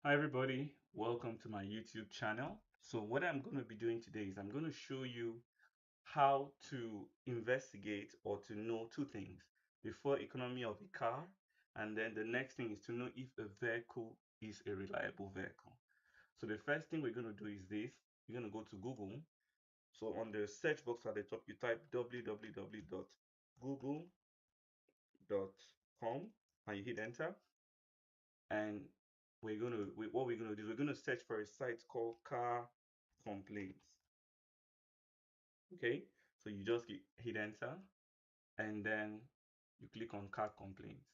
Hi everybody, welcome to my YouTube channel. So what I'm going to be doing today is I'm going to show you how to investigate or to know two things. The fuel economy of a car, and then the next thing is to know if a vehicle is a reliable vehicle. So the first thing we're going to do is this. You're going to go to Google. So on the search box at the top, you type www.google.com and you hit enter. And what we're gonna do is we're gonna search for a site called car complaints. Okay, so you just hit enter and then you click on car complaints.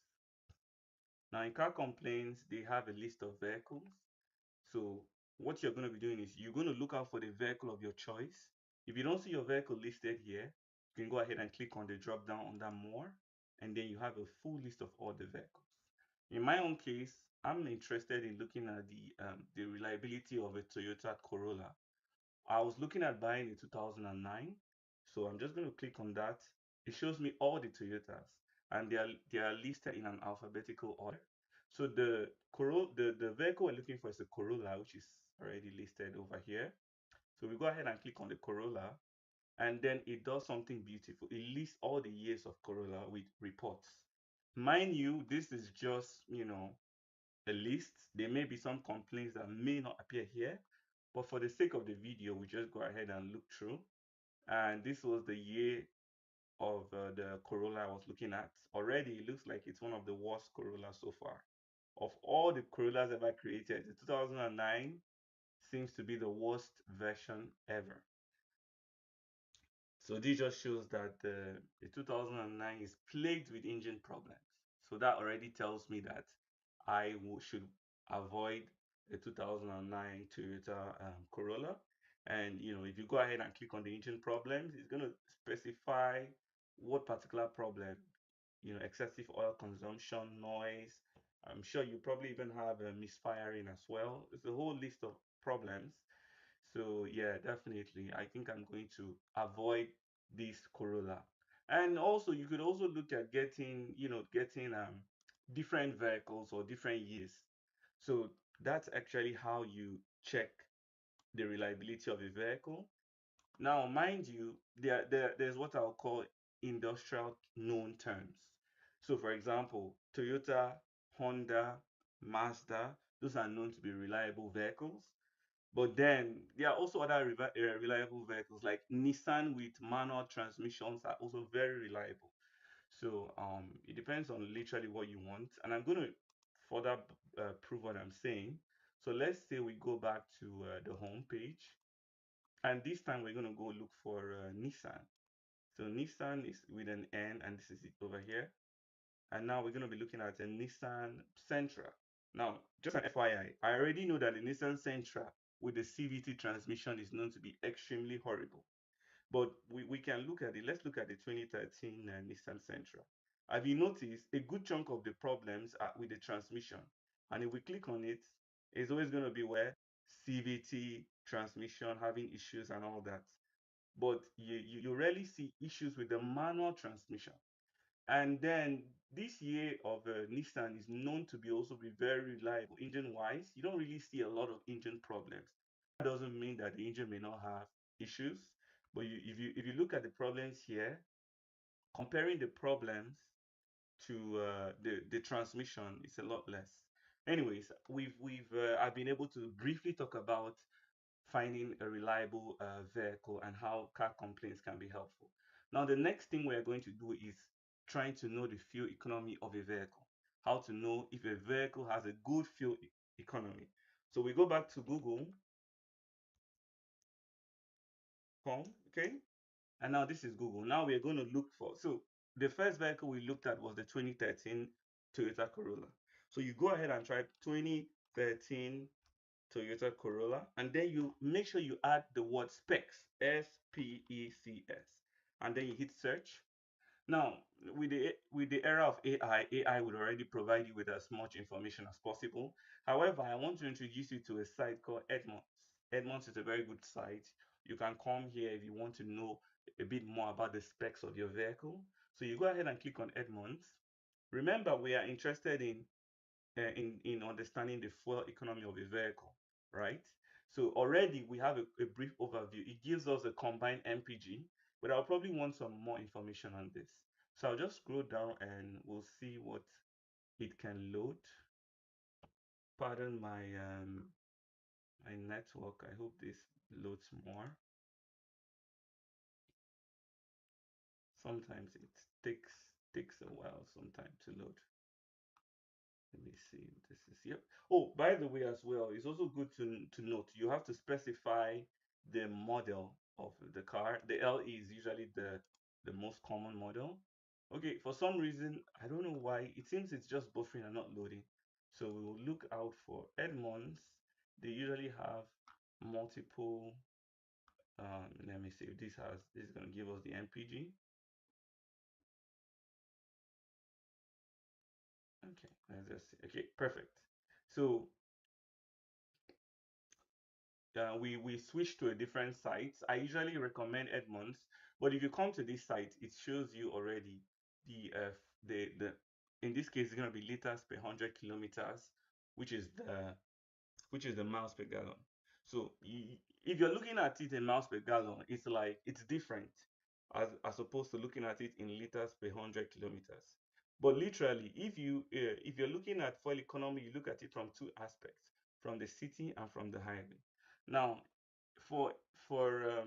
Now in car complaints they have a list of vehicles. So what you're going to be doing is you're going to look out for the vehicle of your choice. If you don't see your vehicle listed here, you can go ahead and click on the drop down under more, and then you have a full list of all the vehicles. In my own case, I'm interested in looking at the reliability of a Toyota Corolla. I was looking at buying a 2009, so I'm just going to click on that. It shows me all the Toyotas, and they are listed in an alphabetical order. So the vehicle we're looking for is a Corolla, which is already listed over here. So we go ahead and click on the Corolla, and then it does something beautiful. It lists all the years of Corolla with reports. Mind you, this is just a list. There may be some complaints that may not appear here, but for the sake of the video, we just go ahead and look through. And this was the year of the Corolla I was looking at. Already, it looks like it's one of the worst Corollas so far. Of all the Corollas ever created, the 2009 seems to be the worst version ever. So this just shows that the 2009 is plagued with engine problems. So that already tells me that should avoid a 2009 Toyota Corolla. And if you go ahead and click on the engine problems, it's going to specify what particular problem, excessive oil consumption, noise. I'm sure you probably even have a misfiring as well. It's a whole list of problems. So yeah, definitely. I think I'm going to avoid this Corolla. And also you could also look at getting different vehicles or different years. So that's actually how you check the reliability of a vehicle. Now, mind you, there's what I'll call industrial known terms. So, for example, Toyota, Honda, Mazda, those are known to be reliable vehicles. But then there are also other reliable vehicles like Nissan with manual transmissions are also very reliable. So it depends on literally what you want. And I'm going to further prove what I'm saying. So let's say we go back to the home page, and this time we're going to go look for Nissan. So Nissan is with an N, and this is it over here. And now we're going to be looking at a Nissan Sentra. Now, just an FYI, I already know that the Nissan Sentra with the CVT transmission is known to be extremely horrible. But we can look at it. Let's look at the 2013 Nissan Sentra. Have you noticed a good chunk of the problems are with the transmission? And if we click on it, it's always going to be where CVT transmission having issues and all that. But you rarely see issues with the manual transmission. And then this year of Nissan is known to be also be very reliable engine wise. You don't really see a lot of engine problems. That doesn't mean that the engine may not have issues, but if you look at the problems here, comparing the problems to the transmission, it's a lot less. Anyways, I've been able to briefly talk about finding a reliable vehicle and how car complaints can be helpful. Now, the next thing we're going to do is trying to know the fuel economy of a vehicle, how to know if a vehicle has a good fuel economy. So we go back to Google.com, okay? And now this is Google. Now we're going to look for, so the first vehicle we looked at was the 2013 Toyota Corolla. So you go ahead and try 2013 Toyota Corolla, and then you make sure you add the word specs, SPECS, and then you hit search. Now, with the era of AI would already provide you with as much information as possible. However, I want to introduce you to a site called Edmunds. Edmunds is a very good site. You can come here if you want to know a bit more about the specs of your vehicle. So you go ahead and click on Edmunds. Remember, we are interested in in understanding the fuel economy of a vehicle, right? So already we have a brief overview. It gives us a combined MPG, but I'll probably want some more information on this. So I'll just scroll down and we'll see what it can load. Pardon my network. I hope this loads more. Sometimes it takes a while sometimes to load. Let me see if this is, yep. Oh, by the way, as well, it's also good to note you have to specify the model of the car. The LE is usually the most common model. Okay, for some reason, I don't know why, it seems it's just buffering and not loading. So we will look out for Edmonds. They usually have multiple. Let me see if this is going to give us the MPG. Okay, let's just see. Okay, perfect. So we switch to a different site. I usually recommend Edmonds, but if you come to this site, it shows you already the in this case it's going to be liters per 100 kilometers, which is the miles per gallon. So if you're looking at it in miles per gallon, it's like it's different as opposed to looking at it in liters per 100 kilometers. But literally, if you're looking at fuel economy, you look at it from two aspects, from the city and from the highway. Now, for for